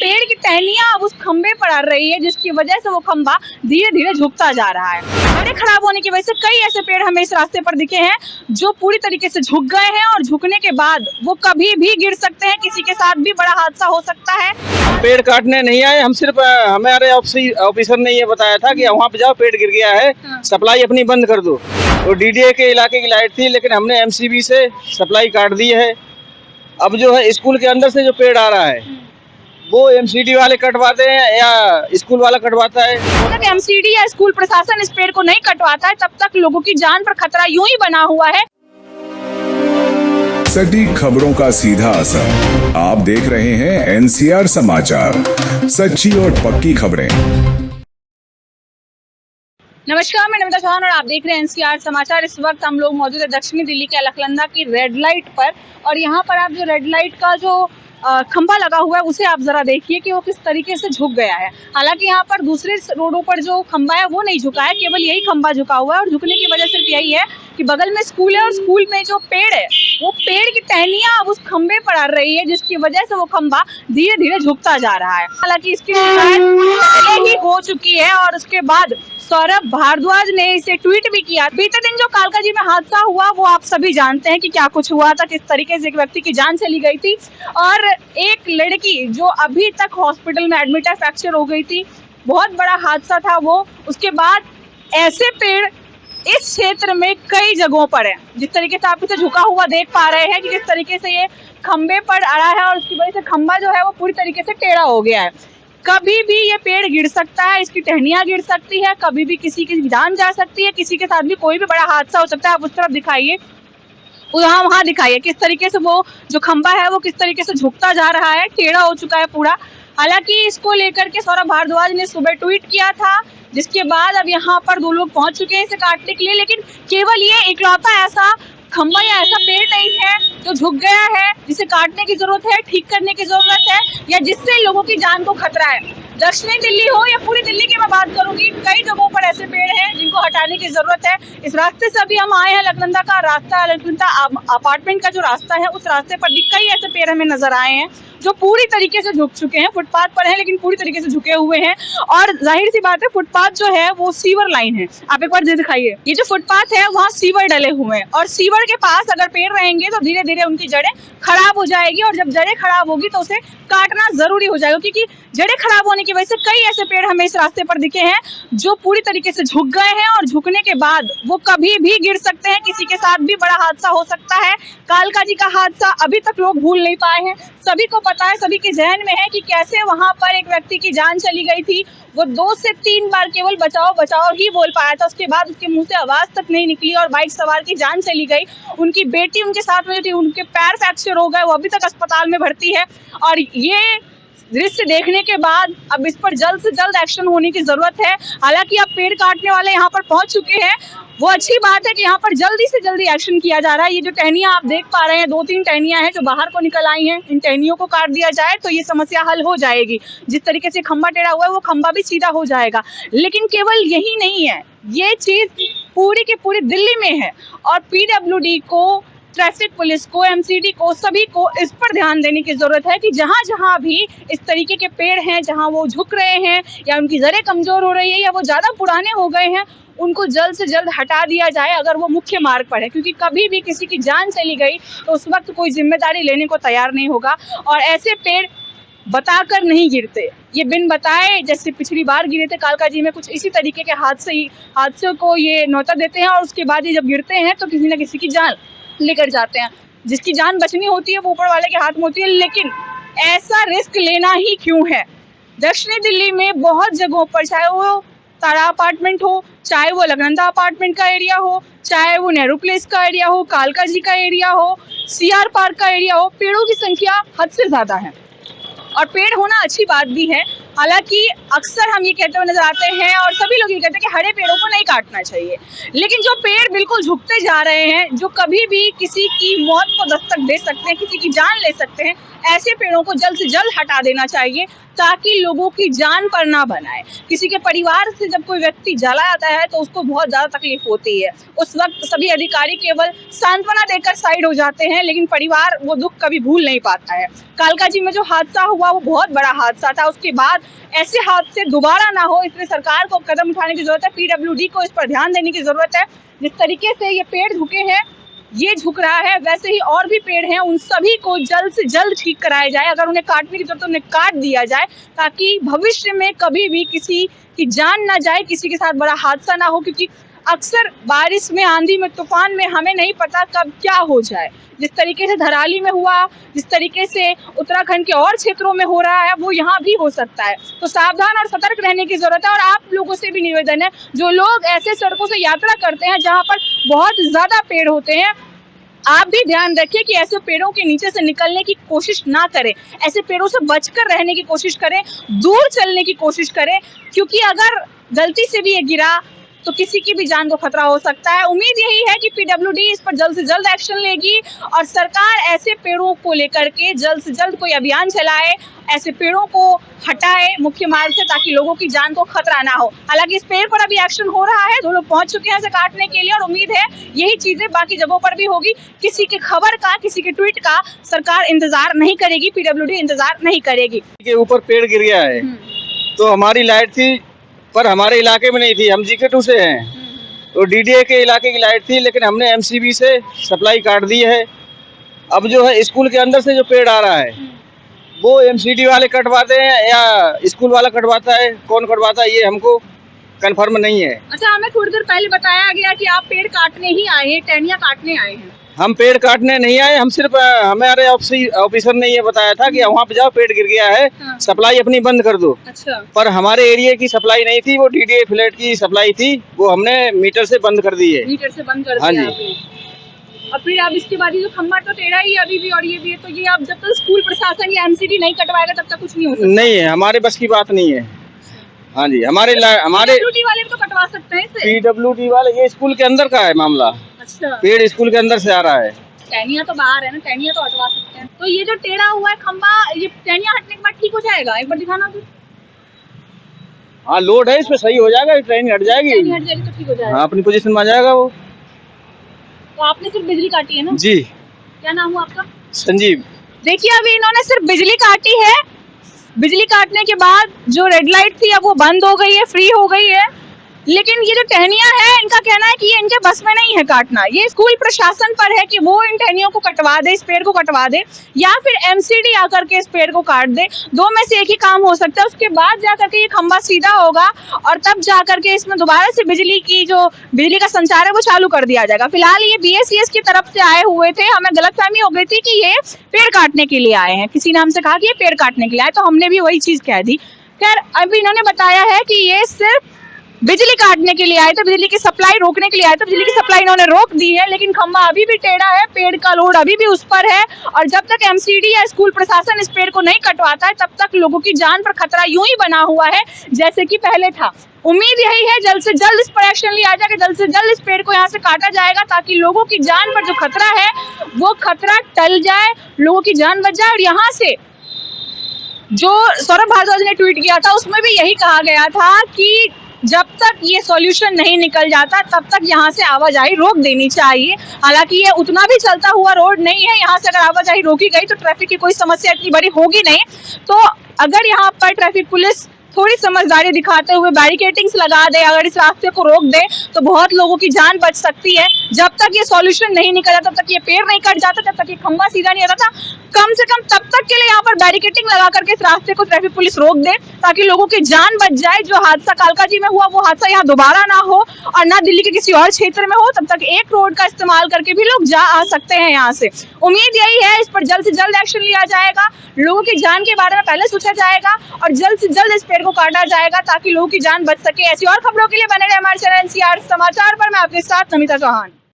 पेड़ की टहनियां अब उस खंबे पर अड़ रही है, जिसकी वजह से वो खंबा धीरे धीरे झुकता जा रहा है। पेड़ खराब होने की वजह से कई ऐसे पेड़ हमें इस रास्ते पर दिखे हैं जो पूरी तरीके से झुक गए हैं और झुकने के बाद वो कभी भी गिर सकते हैं, किसी के साथ भी बड़ा हादसा हो सकता है। हम पेड़ काटने नहीं आए, हम सिर्फ हमारे ऑफिसर ने ये बताया था कि वहाँ पे जाओ, पेड़ गिर गया है, सप्लाई अपनी बंद कर दो। तो डीडीए के इलाके की लाइट थी, लेकिन हमने एमसीबी से सप्लाई काट दी है। अब जो है स्कूल के अंदर से जो पेड़ आ रहा है वो एमसीडी वाले कटवाते हैं या स्कूल वाला कटवाता है। जब तक एमसीडी या स्कूल प्रशासन इस पेड़ को नहीं कटवाता है तब तक लोगों की जान पर खतरा यूं ही बना हुआ है। सटीक खबरों का सीधा असर। आप देख रहे हैं एनसीआर समाचार, सच्ची और पक्की खबरें। नमस्कार, मैं नमिता चौहान और आप देख रहे हैं एनसीआर समाचार। इस वक्त हम लोग मौजूद है दक्षिणी दिल्ली के अलकनंदा की रेड लाइट पर, और यहाँ पर आप जो रेड लाइट का जो खंभा लगा हुआ है उसे आप जरा देखिए कि वो किस तरीके से झुक गया है। हालांकि यहाँ पर दूसरे रोडों पर जो खंभा है वो नहीं झुका है, केवल यही खंभा झुका हुआ है। और झुकने की वजह सिर्फ यही है कि बगल में स्कूल है और स्कूल में जो पेड़ है वो पेड़ की टहनियां अब उस खंबे पर अड़ रही है, जिसकी वजह से वो खंबा धीरे धीरे झुकता जा रहा है। हालांकि इसकी शिकायत पहले ही हो चुकी है और उसके बाद सौरभ भारद्वाज ने इसे ट्वीट भी किया। बीते दिन जो कालकाजी में हादसा हुआ वो आप सभी जानते हैं कि क्या कुछ हुआ था, किस तरीके से एक व्यक्ति की जान चली गई थी और एक लड़की जो अभी तक हॉस्पिटल में एडमिट है, फ्रैक्चर हो गई थी। बहुत बड़ा हादसा था वो। उसके बाद ऐसे पेड़ इस क्षेत्र में कई जगहों पर है। जिस तरीके से आप इसे झुका हुआ देख पा रहे हैं कि किस तरीके से ये खंबे पर अड़ा है और उसकी वजह से खंबा जो है वो पूरी तरीके से टेढ़ा हो गया है। कभी भी ये पेड़ गिर सकता है, इसकी टहनियां गिर सकती है, कभी भी किसी की जान जा सकती है, किसी के साथ भी कोई भी बड़ा हादसा हो सकता है। आप उस तरफ दिखाइए, वहाँ दिखाइए किस तरीके से वो जो खंबा है वो किस तरीके से झुकता जा रहा है, टेढ़ा हो चुका है पूरा। हालांकि इसको लेकर के सौरभ भारद्वाज ने सुबह ट्वीट किया था, जिसके बाद अब यहाँ पर 2 लोग पहुंच चुके हैं इसे काटने के लिए। लेकिन केवल ये इकलौता ऐसा खंबा या ऐसा पेड़ नहीं है जो झुक गया है, जिसे काटने की जरूरत है, ठीक करने की जरूरत है, या जिससे लोगों की जान को खतरा है। दक्षिणी दिल्ली हो या पूरी दिल्ली की मैं बात करूंगी, कई जगहों पर ऐसे पेड़ हैं जिनको हटाने की जरूरत है। इस रास्ते से अभी हम आए हैं, अलकनंदा का रास्ता, अलकनंदा अपार्टमेंट का जो रास्ता है उस रास्ते पर भी कई ऐसे पेड़ हमें नजर आए हैं जो पूरी तरीके से झुक चुके हैं। फुटपाथ पर है लेकिन पूरी तरीके से झुके हुए हैं। और जाहिर सी बात है, फुटपाथ जो है वो सीवर लाइन है। आप एक बार दिखाइए, ये जो फुटपाथ है वहाँ सीवर डले हुए हैं और सीवर के पास अगर पेड़ रहेंगे तो धीरे धीरे उनकी जड़ें खराब हो जाएगी, और जब जड़ें खराब होगी तो उसे काटना जरूरी हो जाएगा, क्योंकि जड़ें खराब होने की वजह से कई ऐसे पेड़ हमें इस रास्ते पर दिखे हैं जो पूरी तरीके से झुक गए हैं और झुकने के बाद वो कभी भी गिर सकते हैं, किसी के साथ भी बड़ा हादसा हो सकता है। कालकाजी का हादसा अभी तक लोग भूल नहीं पाए हैं। सभी को पता है, सभी के जहन में है कि कैसे वहां पर एक व्यक्ति की जान चली गई थी। वो 2 से 3 बार केवल बचाओ बचाओ ही बोल पाया था, उसके बाद उसके मुंह से आवाज तक नहीं निकली और बाइक सवार की जान चली गई। उनकी बेटी उनके साथ में थी, उनके पैर फ्रैक्चर हो गए, वो अभी तक अस्पताल में भर्ती है। और ये दृश्य देखने के बाद अब इस पर जल्द से जल्द एक्शन होने की जरूरत है। हालांकि अब पेड़ काटने वाले यहाँ पर पहुंच चुके हैं, वो अच्छी बात है कि यहाँ पर जल्दी से जल्दी एक्शन किया जा रहा है। ये जो टहनियां आप देख पा रहे हैं, 2-3 टहनियां हैं जो बाहर को निकल आई हैं, इन टहनियों को काट दिया जाए तो ये समस्या हल हो जाएगी। जिस तरीके से खंबा टेढ़ा हुआ है वो खंबा भी सीधा हो जाएगा। लेकिन केवल यही नहीं है, ये चीज पूरी की पूरी दिल्ली में है और पीडब्ल्यूडी को, ट्रैफिक पुलिस को, एमसीडी को, सभी को इस पर ध्यान देने की जरूरत है कि जहां जहां भी इस तरीके के पेड़ हैं, जहां वो झुक रहे हैं या उनकी जड़ें कमजोर हो रही है या वो ज्यादा पुराने हो गए हैं, उनको जल्द से जल्द हटा दिया जाए अगर वो मुख्य मार्ग पर है। क्योंकि कभी भी किसी की जान चली गई तो उस वक्त कोई जिम्मेदारी लेने को तैयार नहीं होगा। और ऐसे पेड़ बताकर नहीं गिरते, ये बिन बताए, जैसे पिछली बार गिरे थे कालकाजी में, कुछ इसी तरीके के हादसे को ये न्योता देते हैं और उसके बाद ये जब गिरते हैं तो किसी न किसी की जान लेकर जाते हैं। जिसकी जान बचनी होती है वो ऊपर वाले के हाथ में होती है, लेकिन ऐसा रिस्क लेना ही क्यों है। दक्षिणी दिल्ली में बहुत जगहों पर, चाहे वो तारा अपार्टमेंट हो, चाहे वो अलकनंदा अपार्टमेंट का एरिया हो, चाहे वो नेहरू प्लेस का एरिया हो, कालकाजी का एरिया हो, सीआर पार्क का एरिया हो, पेड़ों की संख्या हद से ज्यादा है। और पेड़ होना अच्छी बात भी है, हालांकि अक्सर हम ये कहते हुए नजर आते हैं और सभी लोग ये कहते हैं कि हरे पेड़ों को नहीं काटना चाहिए, लेकिन जो पेड़ बिल्कुल झुकते जा रहे हैं, जो कभी भी किसी की मौत को दस्तक दे सकते हैं, किसी की जान ले सकते हैं, ऐसे पेड़ों को जल्द से जल्द हटा देना चाहिए ताकि लोगों की जान पर ना बनाए। किसी के परिवार से जब कोई व्यक्ति जला जाता है तो उसको बहुत ज्यादा तकलीफ होती है। उस वक्त सभी अधिकारी केवल सांत्वना देकर साइड हो जाते हैं, लेकिन परिवार वो दुख कभी भूल नहीं पाता है। कालकाजी में जो हादसा हुआ वो बहुत बड़ा हादसा था, उसके बाद ऐसे हादसे दोबारा ना हो इसलिए सरकार को कदम उठाने की जरूरत है, PWD को इस पर ध्यान देने की जरूरत है। जिस तरीके से ये पेड़ झुके हैं, ये झुक रहा है, वैसे ही और भी पेड़ हैं, उन सभी को जल्द से जल्द ठीक कराया जाए। अगर उन्हें काटने की जरूरत है उन्हें काट दिया जाए ताकि भविष्य में कभी भी किसी की जान ना जाए, किसी के साथ बड़ा हादसा ना हो, क्योंकि अक्सर बारिश में, आंधी में, तूफान में हमें नहीं पता कब क्या हो जाए। जिस तरीके से धराली में हुआ, जिस तरीके से उत्तराखंड के और क्षेत्रों में हो रहा है, वो यहाँ भी हो सकता है। तो सावधान और सतर्क रहने की जरूरत है। और आप लोगों से भी निवेदन है, जो लोग ऐसे सड़कों से यात्रा करते हैं जहाँ पर बहुत ज्यादा पेड़ होते हैं, आप भी ध्यान रखिए कि ऐसे पेड़ों के नीचे से निकलने की कोशिश ना करें, ऐसे पेड़ों से बचकर रहने की कोशिश करें, दूर चलने की कोशिश करें, क्योंकि अगर गलती से भी ये गिरा तो किसी की भी जान को खतरा हो सकता है। उम्मीद यही है कि PWD इस पर जल्द से जल्द एक्शन लेगी और सरकार ऐसे पेड़ों को लेकर के जल्द से जल्द कोई अभियान चलाए, ऐसे पेड़ों को हटाए मुख्य मार्ग से ताकि लोगों की जान को खतरा ना हो। हालांकि इस पेड़ पर अभी एक्शन हो रहा है, 2 लोग पहुंच चुके हैं इसे काटने के लिए और उम्मीद है यही चीजें बाकी जगहों पर भी होगी। किसी की खबर का, किसी के ट्वीट का सरकार इंतजार नहीं करेगी, PWD इंतजार नहीं करेगी। के ऊपर पेड़ गिर गया है तो हमारी लाइट थी पर हमारे इलाके में नहीं थी, हम GK2 से हैं तो DDA के इलाके की लाइट थी, लेकिन हमने MCB से सप्लाई काट दी है। अब जो है स्कूल के अंदर से जो पेड़ आ रहा है वो MCD वाले कटवाते हैं या स्कूल वाला कटवाता है, कौन कटवाता है ये हमको कंफर्म नहीं है। अच्छा, हमें थोड़ी देर पहले बताया गया कि आप पेड़ काटने ही आए हैं, टहनियाँ काटने आए हैं। हम पेड़ काटने नहीं आए, हम सिर्फ हमारे ऑफिसर ने ये बताया था कि वहाँ पे जाओ पेड़ गिर गया है, हाँ। सप्लाई अपनी बंद कर दो। अच्छा। पर हमारे एरिया की सप्लाई नहीं थी, वो DDA फ्लैट की सप्लाई थी, वो हमने मीटर से बंद कर दी है। मीटर से बंद कर हाँ दिया जी। आपने। और फिर अब इसके बाद ये जो खंभा तो टेढ़ा ही है अभी भी और ये भी है, तो ये अब जब तक स्कूल प्रशासन या MCD नहीं कटवाएगा तब तक कुछ नहीं हो सकता। नहीं है, हमारे बस की बात नहीं है। हाँ जी, हमारे PWD वाले भी तो कटवा सकते हैं इसे। PWD वाले, ये स्कूल के अंदर का है मामला। अच्छा। पेड़ स्कूल के अंदर से आ रहा है। टहनियाँ तो बाहर है ना, टहनियाँ तो हटवा सकते हैं। तो ये जो टेढ़ा हुआ है खंभा, ये टहनियाँ हटने के बाद ठीक हो जाएगा? एक बार दिखाना फिर। हाँ, लोड है इस पे, सही हो जाएगा, ट्रेन हट जाएगी। टहनी हट जाएगी तो ठीक हो जाएगा। हाँ, अपनी पोजीशन में आ जाएगा वो। तो आपने सिर्फ बिजली काटी है ना? जी। क्या नाम हुआ आपका? संजीव। देखिए, अभी इन्होंने सिर्फ बिजली काटी है। बिजली काटने के बाद जो रेड लाइट थी अब वो बंद हो गई है, फ्री हो गई है। लेकिन ये जो टहनियां है, इनका कहना है कि ये इनके बस में नहीं है काटना। ये स्कूल प्रशासन पर है कि वो इन टहनियों को कटवा दे, इस पेड़ को कटवा दे, या फिर MCD आकर के इस पेड़ को काट दे। 2 में से एक ही काम हो सकता है। उसके बाद जाकर के ये खंभा सीधा होगा और तब जाकर के इसमें दोबारा से बिजली का संचार है वो चालू कर दिया जाएगा। फिलहाल ये BSES की तरफ से आए हुए थे, हमें गलतफहमी हो गई थी कि ये पेड़ काटने के लिए आए हैं। किसी ने हमसे कहा कि ये पेड़ काटने के लिए आए, तो हमने भी वही चीज कह दी। खैर, अभी इन्होंने बताया है कि ये सिर्फ बिजली काटने के लिए आए थे, बिजली की सप्लाई रोकने के लिए आए थे। बिजली की सप्लाई इन्होंने रोक दी है, लेकिन खंभा अभी भी टेढ़ा है, पेड़ का लोड अभी भी उस पर है और जब तक MCD या स्कूल प्रशासन इस पेड़ को नहीं कटवाता है तब तक लोगों की जान पर खतरा यूं ही बना हुआ है जैसे कि पहले था। उम्मीद यही है जल्द से जल्द इस पर एक्शन लिया जाएगा, जल्द से जल्द इस पेड़ को यहाँ से काटा जाएगा ताकि लोगों की जान पर जो खतरा है वो खतरा टल जाए, लोगों की जान बच जाए। और यहाँ से जो सौरभ भारद्वाज ने ट्वीट किया था उसमें भी यही कहा गया था कि जब तक ये सॉल्यूशन नहीं निकल जाता तब तक यहाँ से आवाजाही रोक देनी चाहिए। हालांकि ये उतना भी चलता हुआ रोड नहीं है, यहाँ से अगर आवाजाही रोकी गई तो ट्रैफिक की कोई समस्या इतनी बड़ी होगी नहीं। तो अगर यहाँ पर ट्रैफिक पुलिस थोड़ी समझदारी दिखाते हुए बैरिकेटिंग्स लगा दे, अगर इस रास्ते को रोक दे तो बहुत लोगों की जान बच सकती है। जब तक ये सॉल्यूशन नहीं निकला, तब तक ये पेड़ नहीं कट जाता, जब तक ये खंभा सीधा नहीं आता था, कम से कम तब तक के लिए यहाँ पर बैरिकेटिंग लगा करके इस रास्ते को ट्रैफिक पुलिस रोक दे ताकि लोगों की जान बच जाए। जो हादसा कालकाजी में हुआ वो हादसा यहाँ दोबारा ना हो और ना दिल्ली के किसी और क्षेत्र में हो। तब तक एक रोड का इस्तेमाल करके भी लोग जा आ सकते हैं यहाँ से। उम्मीद यही है इस पर जल्द से जल्द एक्शन लिया जाएगा, लोगों की जान के बारे में पहले सोचा जाएगा और जल्द से जल्द इस पेड़ को काटा जाएगा ताकि लोगों की जान बच सके। ऐसी और खबरों के लिए बने रहे हमारे चैनल NCR समाचार पर। मैं आपके साथ नमिता चौहान।